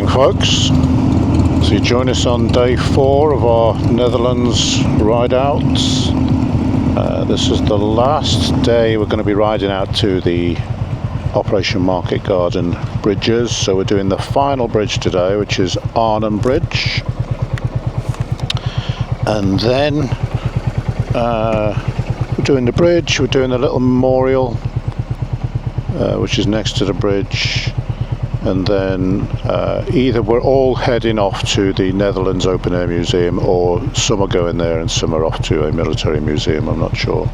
morning, folks. So you join us on day 4 of our Netherlands ride outs. This is the last day we're going to be riding out to the Operation Market Garden bridges. So we're doing the final bridge today, which is Arnhem Bridge. And then we're doing the bridge, we're doing the little memorial, which is next to the bridge. And then either we're all heading off to the Netherlands Open Air Museum, or some are going there and some are off to a military museum, I'm not sure.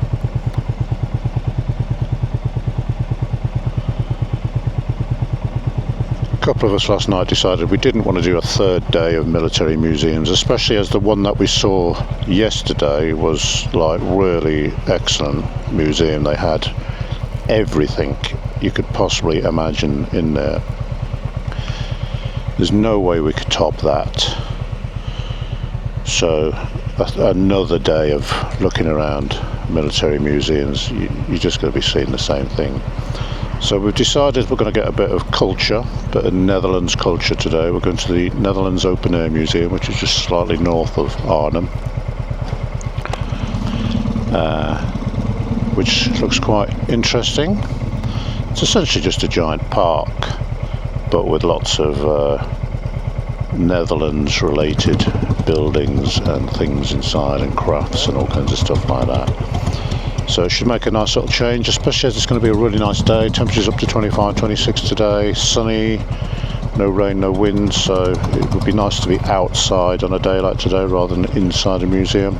A couple of us last night decided we didn't want to do a third day of military museums, especially as the one that we saw yesterday was like really excellent museum. They had everything you could possibly imagine in there. There's no way we could top that. So another day of looking around military museums, you're just going to be seeing the same thing. So we've decided we're going to get a bit of culture, a bit of Netherlands culture today. We're going to the Netherlands Open Air Museum, which is just slightly north of Arnhem, which looks quite interesting. It's essentially just a giant park, but with lots of Netherlands related buildings and things inside, and crafts and all kinds of stuff like that. So it should make a nice little change, especially as it's going to be a really nice day. Temperatures up to 25, 26 today, sunny, no rain, no wind, so it would be nice to be outside on a day like today rather than inside a museum.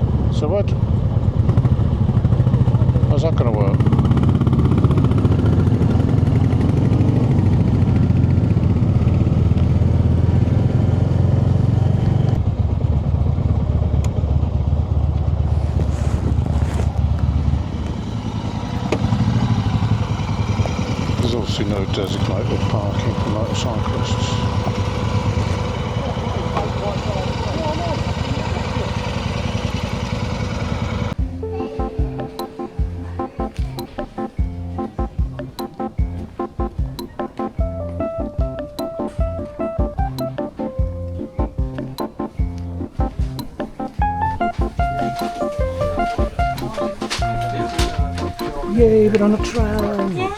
So what? How's that going to work? There's obviously no designated parking for motorcyclists. Yay, we're on a tram! Yeah.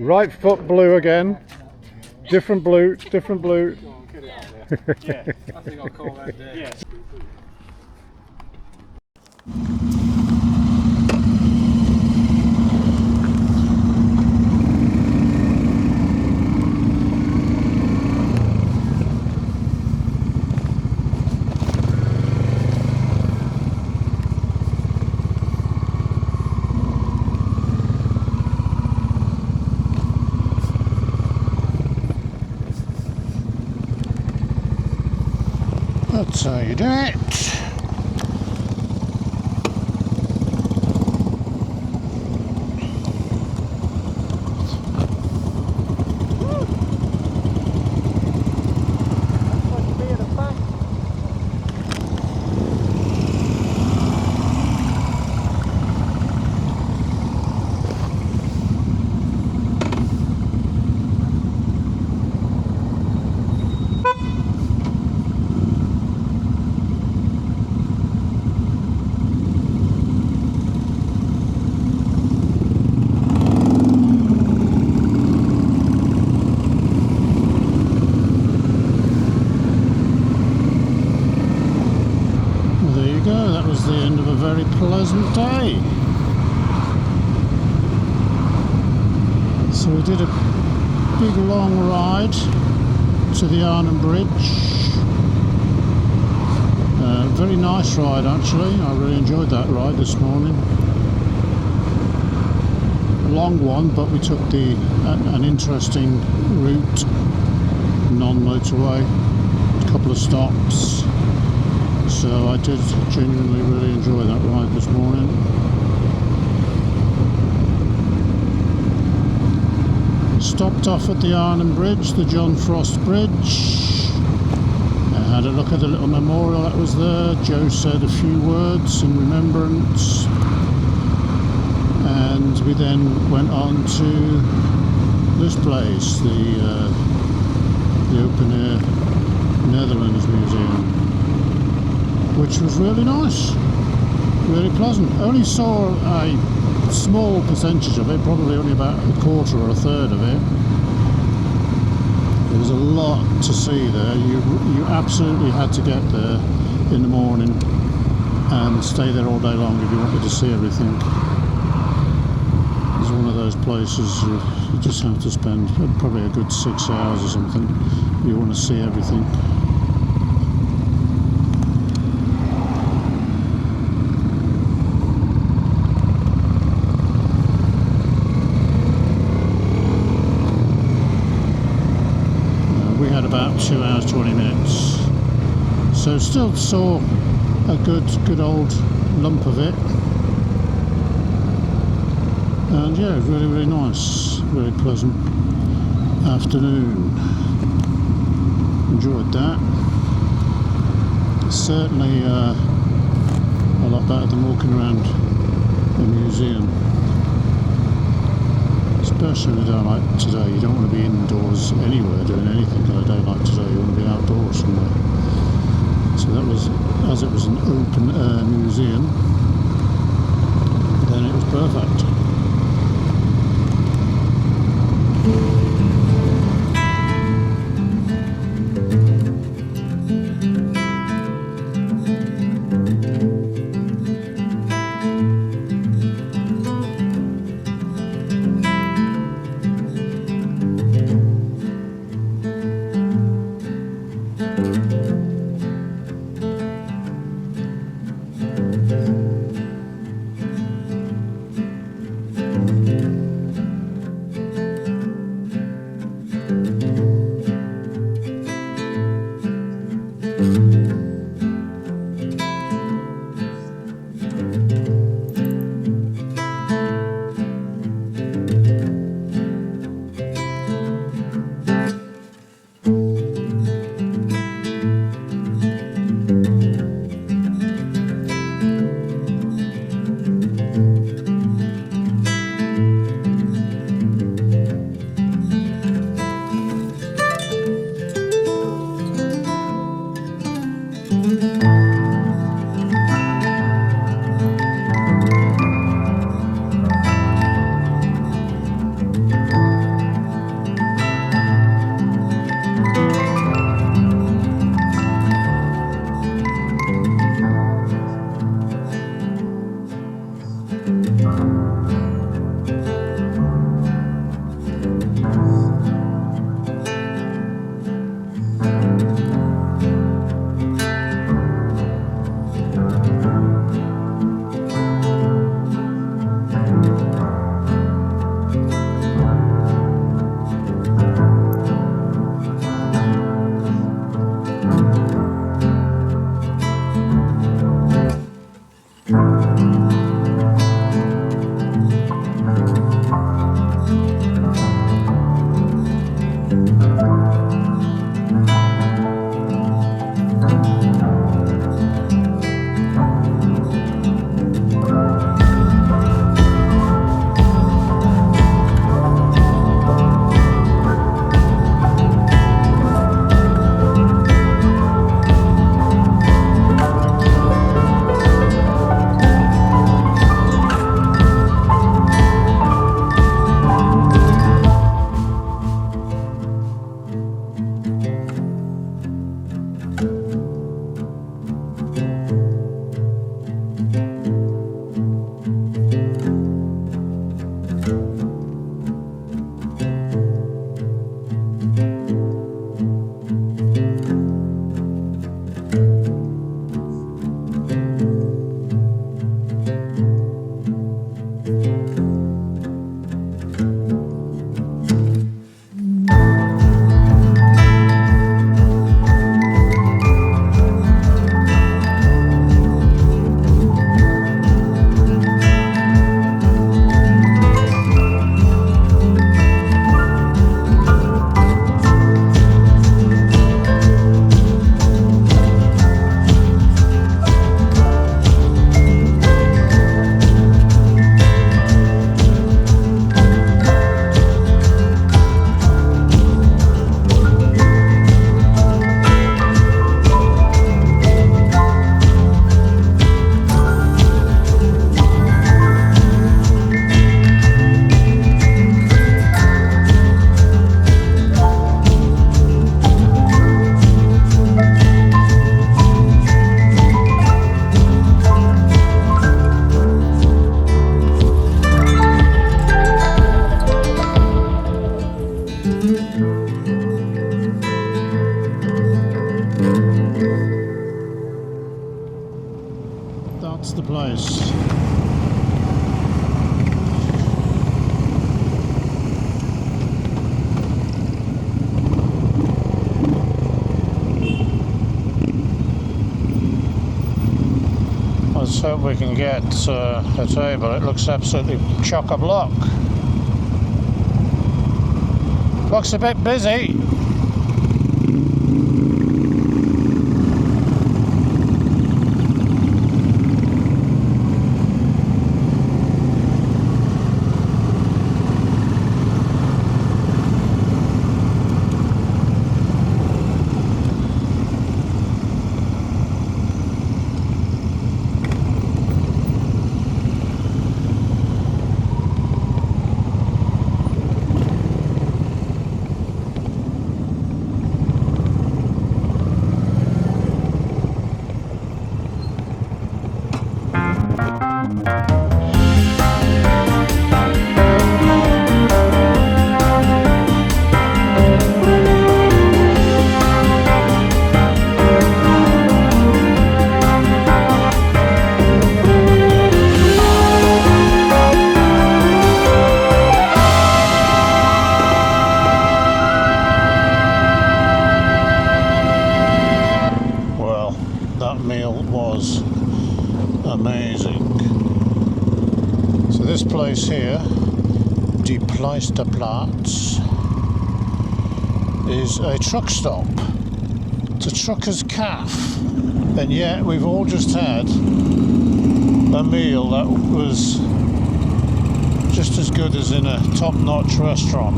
Right foot blue again. Different blue, different blue. Yeah, I think I'll call that day. Yeah. That's how you do it. pleasant day. So we did a big long ride to the Arnhem Bridge. Very nice ride actually. I really enjoyed that ride this morning. A long one, but we took an interesting route, non-motorway, a couple of stops. So I did genuinely really enjoy that ride this morning. Stopped off at the Arnhem Bridge, the John Frost Bridge. I had a look at the little memorial that was there. Joe said a few words in remembrance. And we then went on to this place, the Open Air Netherlands Museum, which was really nice, really pleasant. Only saw a small percentage of it, probably only about a quarter or a third of it. There was a lot to see there. You absolutely had to get there in the morning and stay there all day long if you wanted to see everything. It's one of those places you just have to spend probably a good 6 hours or something if you want to see everything. About 2 hours 20 minutes, so still saw a good old lump of it, and yeah, really nice, really pleasant afternoon. Enjoyed that. Certainly a lot better than walking around the museum. Especially on a day like today, you don't want to be indoors anywhere doing anything on a day like today, you want to be outdoors somewhere. So that was, as it was an open air museum, then it was perfect. the place. Let's hope we can get a table. It looks absolutely chock-a-block. Looks a bit busy. Was amazing. So this place here, Die Pleisterplatz, is a truck stop. It's a trucker's cafe, and yet we've all just had a meal that was just as good as in a top-notch restaurant.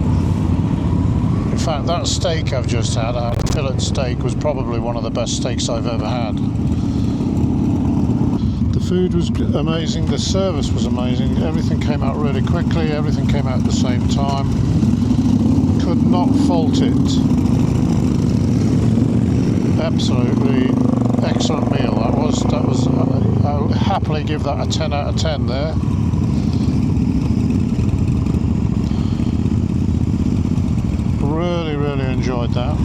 In fact, that steak I've just had, a fillet steak, was probably one of the best steaks I've ever had. The food was amazing, the service was amazing, everything came out really quickly, everything came out at the same time. Could not fault it. Absolutely excellent meal. That was I'll happily give that a 10 out of 10 there. Really enjoyed that.